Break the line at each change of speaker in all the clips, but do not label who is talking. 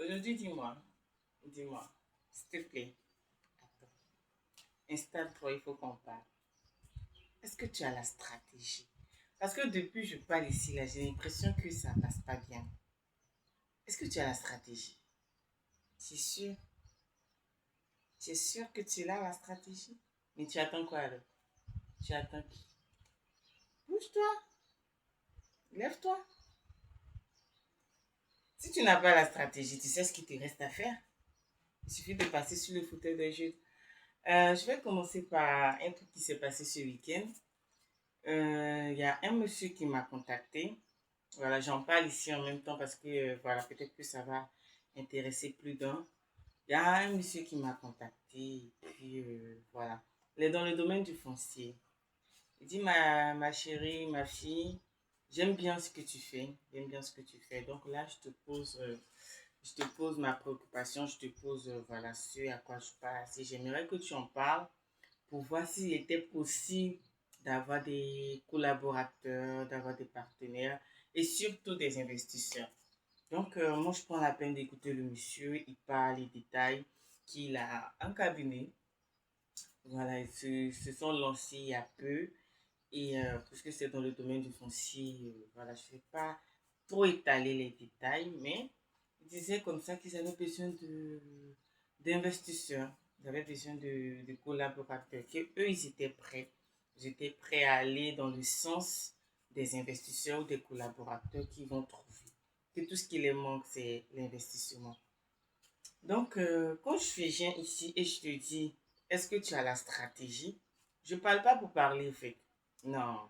Aujourd'hui, dis-moi, s'il te plaît, attends, installe-toi, il faut qu'on parle. Est-ce que tu as la stratégie? Parce que depuis je parle ici, là, j'ai l'impression que ça passe pas bien. Est-ce que tu as la stratégie? Tu es sûr? Tu es sûr que tu as la stratégie? Mais tu attends quoi alors? Tu attends qui? Bouge-toi, lève-toi. Si tu n'as pas la stratégie, tu sais ce qu'il te reste à faire. Il suffit de passer sur le fauteuil de jeu. Je vais commencer par un truc qui s'est passé ce week-end. Il y a un monsieur qui m'a contacté. Voilà, j'en parle ici en même temps parce que voilà, peut-être que ça va intéresser plus d'un. Il y a un monsieur qui m'a contacté et puis voilà. Il est dans le domaine du foncier. Il dit ma chérie, ma fille, j'aime bien ce que tu fais. J'aime bien ce que tu fais. Donc là, je te pose ma préoccupation, je te pose voilà ce à quoi je passe. Et j'aimerais que tu en parles pour voir s'il était possible d'avoir des collaborateurs, d'avoir des partenaires et surtout des investisseurs. Donc, moi, je prends la peine d'écouter le monsieur. Il parle, il détaille qu'il a un cabinet. Voilà, ils se sont lancés il y a peu. Et puisque c'est dans le domaine du foncier, voilà, je ne vais pas trop étaler les détails, mais il disait comme ça qu'ils avaient besoin d'investisseurs, ils avaient besoin de collaborateurs, qu'eux, ils étaient prêts. Ils étaient prêts à aller dans le sens des investisseurs ou des collaborateurs qu'ils vont trouver. Que tout ce qui les manque, c'est l'investissement. Donc, quand je viens ici et je te dis, est-ce que tu as la stratégie? Je ne parle pas pour parler, en fait. Non,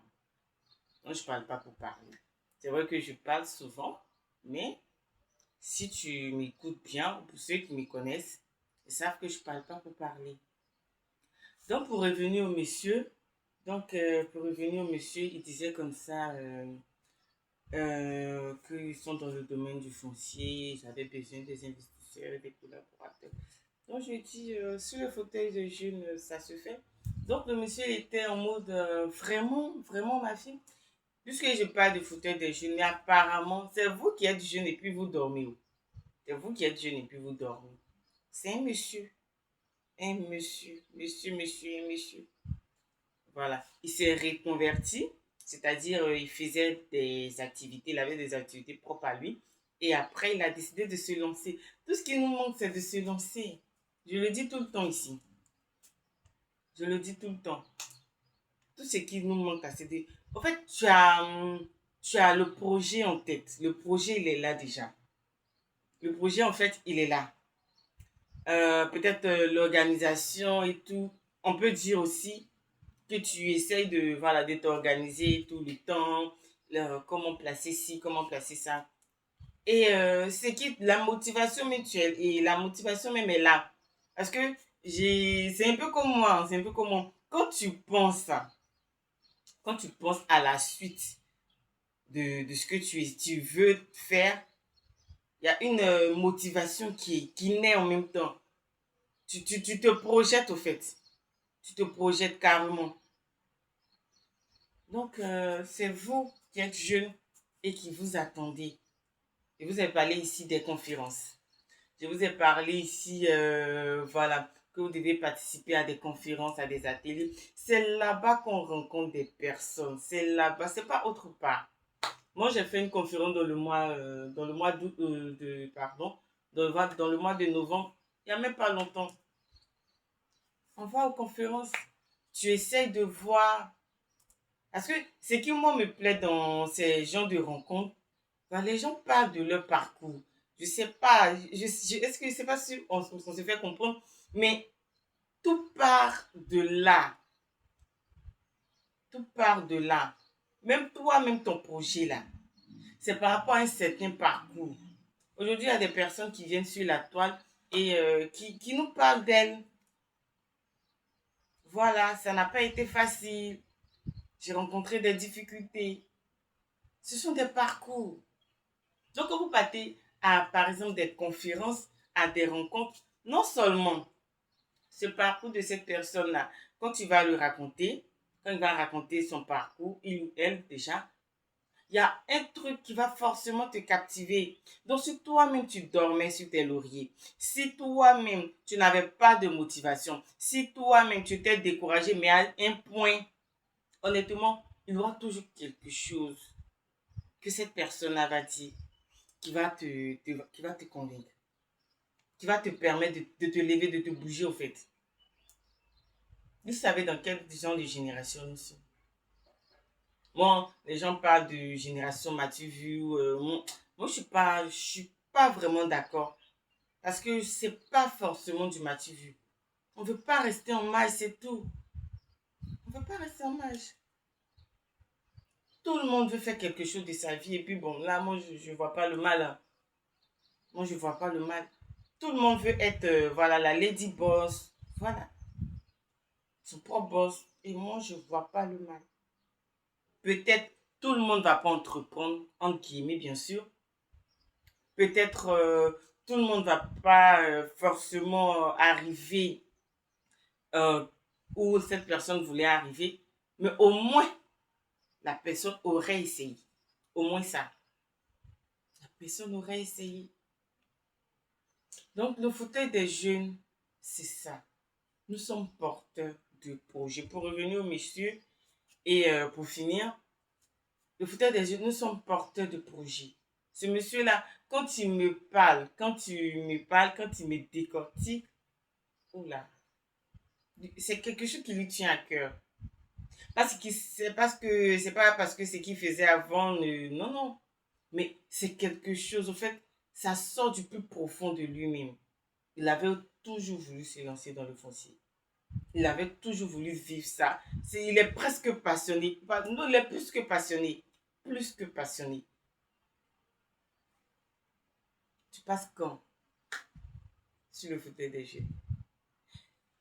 non, je ne parle pas pour parler. C'est vrai que je parle souvent, mais si tu m'écoutes bien, pour ceux qui me connaissent, ils savent que je ne parle pas pour parler. Donc, pour revenir au monsieur, il disait comme ça qu'ils sont dans le domaine du foncier, ils avaient besoin des investisseurs et des collaborateurs. Donc, je lui ai dit, sur le fauteuil de jeune, ça se fait. Donc, le monsieur était en mode vraiment, vraiment, ma fille. Puisque je parle de fauteuil de jeunes, mais apparemment, c'est vous qui êtes jeune et puis vous dormez. C'est vous qui êtes jeune et puis vous dormez. C'est un monsieur. Un monsieur. Un monsieur. Voilà. Il s'est reconverti, c'est-à-dire il faisait des activités, il avait des activités propres à lui. Et après, il a décidé de se lancer. Tout ce qui nous manque, c'est de se lancer. Je le dis tout le temps ici. Je le dis tout le temps. Tout ce qui nous manque, c'est de... En fait, tu as le projet en tête. Le projet, il est là déjà. Le projet, en fait, il est là. Peut-être l'organisation et tout. On peut dire aussi que tu essayes de, voilà, de t'organiser tout le temps. Comment placer ci, comment placer ça. Et c'est qui la motivation mutuelle et la motivation même est là. Parce que c'est un peu comme moi, hein, c'est un peu comme moi. Quand tu penses à la suite de ce que tu veux faire, il y a une motivation qui naît en même temps. Tu te projettes au fait. Tu te projettes carrément. Donc, c'est vous qui êtes jeune et qui vous attendez. Je vous ai parlé ici des conférences. Je vous ai parlé ici, voilà, que vous devez participer à des conférences, à des ateliers. C'est là-bas qu'on rencontre des personnes. C'est là-bas, c'est pas autre part. Moi, j'ai fait une conférence dans le mois d'août, pardon, dans le mois de novembre. Il n'y a même pas longtemps. On va aux conférences. Tu essayes de voir. Parce que ce qui, moi, me plaît dans ces genres de rencontres, ben, les gens parlent de leur parcours. Je sais pas, est-ce que je sais pas si on se fait comprendre, mais tout part de là. Tout part de là. Même toi, même ton projet là, c'est par rapport à un certain parcours. Aujourd'hui, il y a des personnes qui viennent sur la toile et qui nous parlent d'elles. Voilà, ça n'a pas été facile. J'ai rencontré des difficultés. Ce sont des parcours. Donc, quand vous partez à, par exemple, des conférences, à des rencontres, non seulement ce parcours de cette personne-là, quand tu vas le raconter, quand il va raconter son parcours, il ou elle déjà, il y a un truc qui va forcément te captiver. Donc, si toi-même tu dormais sur tes lauriers, si toi-même tu n'avais pas de motivation, si toi-même tu t'es découragé, mais à un point, honnêtement, il y aura toujours quelque chose que cette personne-là va dire qui va te convaincre, qui va te permettre de te lever, de te bouger au fait. Vous savez dans quel genre de génération nous sommes? Bon, les gens parlent de génération Mathieu Vu. Moi, je suis pas vraiment d'accord. Parce que c'est pas forcément du Mathieu Vu. On veut pas rester en mage, c'est tout. On veut pas rester en mage. Tout le monde veut faire quelque chose de sa vie. Et puis bon, là, moi, je vois pas le mal, hein. Moi, je vois pas le mal. Tout le monde veut être, voilà, la lady boss. Voilà, son propre boss. Et moi, je vois pas le mal. Peut-être tout le monde va pas entreprendre, entre guillemets, bien sûr. Peut-être tout le monde va pas forcément arriver euh, où cette personne voulait arriver, mais au moins la personne aurait essayé. Au moins ça. La personne aurait essayé. Donc le fauteuil des jeunes, c'est ça. Nous sommes porteurs de projets. Pour revenir au monsieur et pour finir, le fauteuil des jeunes, nous sommes porteurs de projets. Ce monsieur-là, quand il me parle, quand il me décortique, oula, c'est quelque chose qui lui tient à cœur. C'est pas parce que ce qu'il faisait avant, non, non. Mais c'est quelque chose, en fait, ça sort du plus profond de lui-même. Il avait toujours voulu se lancer dans le foncier. Il avait toujours voulu vivre ça. Il est presque passionné. Non, il est plus que passionné. Plus que passionné. Tu passes quand sur le fauteuil des jeunes?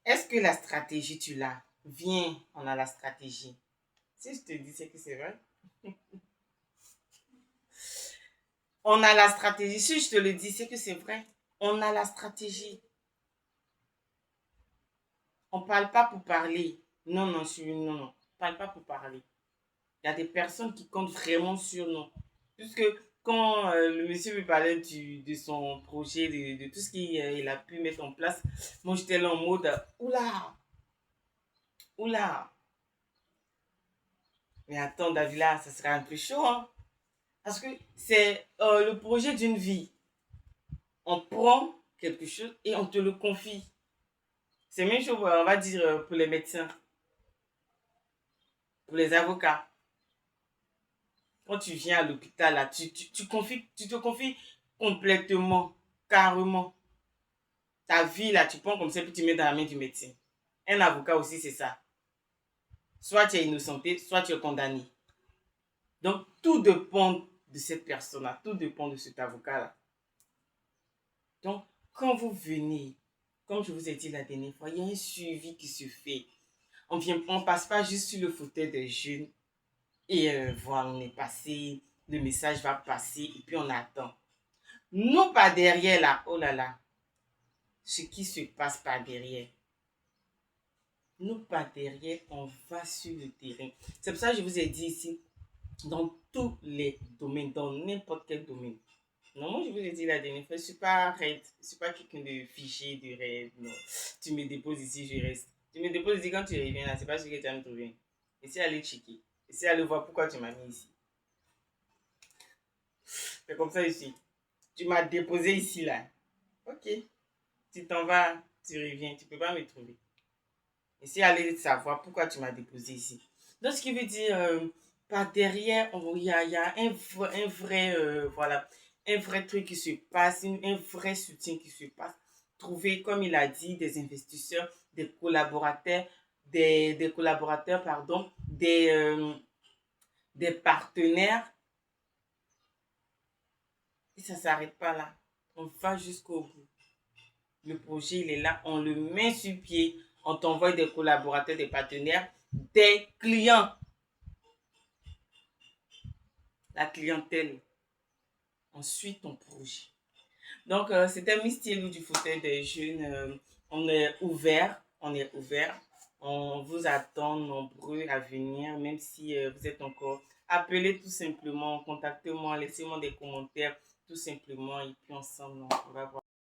Est-ce que la stratégie, tu l'as? Viens, on a la stratégie. Si je te dis, c'est que c'est vrai. On a la stratégie. Si je te le dis, c'est que c'est vrai. On a la stratégie. On ne parle pas pour parler. Non, non, non, non. On ne parle pas pour parler. Il y a des personnes qui comptent vraiment sur nous. Puisque quand le monsieur me parlait de son projet, de tout ce qu'il a pu mettre en place, moi j'étais là en mode, oula, oula. Mais attends, David, là, ça sera un peu chaud, hein. Parce que c'est le projet d'une vie. On prend quelque chose et on te le confie. C'est même chose, on va dire, pour les médecins, pour les avocats. Quand tu viens à l'hôpital, là, tu te confies complètement, carrément. Ta vie, là, tu prends comme ça, puis tu mets dans la main du médecin. Un avocat aussi, c'est ça. Soit tu es innocenté, soit tu es condamné. Donc, tout dépend de cette personne-là. Tout dépend de cet avocat-là. Donc, quand vous venez, comme je vous ai dit la dernière fois, il y a un suivi qui se fait. On ne passe pas juste sur le fauteuil des jeunes et voilà, on est passé, le message va passer et puis on attend. Non, pas derrière là, oh là là, ce qui se passe pas derrière. Nous, pas derrière, on va sur le terrain. C'est pour ça que je vous ai dit ici, dans tous les domaines, dans n'importe quel domaine. Non, moi, je vous ai dit la dernière fois, je ne suis pas raide, je ne suis pas quelqu'un de figé, de raide, non. Tu me déposes ici, je reste. Tu me déposes ici, quand tu reviens là, c'est pas ce que tu vas me trouver. Essaye d'aller checker. Essaye d'aller voir pourquoi tu m'as mis ici. C'est comme ça ici. Tu m'as déposé ici, là. Ok. Tu t'en vas, tu reviens, tu ne peux pas me trouver. Essaye d'aller savoir pourquoi tu m'as déposé ici. Donc, ce qui veut dire, par derrière, il y a voilà, un vrai truc qui se passe, un vrai soutien qui se passe. Trouver, comme il a dit, des investisseurs, des collaborateurs, pardon, des partenaires. Et ça ne s'arrête pas là. On va jusqu'au bout. Le projet, il est là, on le met sur pied, on t'envoie des collaborateurs, des partenaires, des clients. La clientèle. Ensuite, ton projet. Donc, c'était Miss Thielou du fauteuil des jeunes. On est ouvert, on est ouvert. On vous attend nombreux à venir, même si vous êtes encore appelez tout simplement, contactez-moi, laissez-moi des commentaires tout simplement et puis ensemble, on va voir.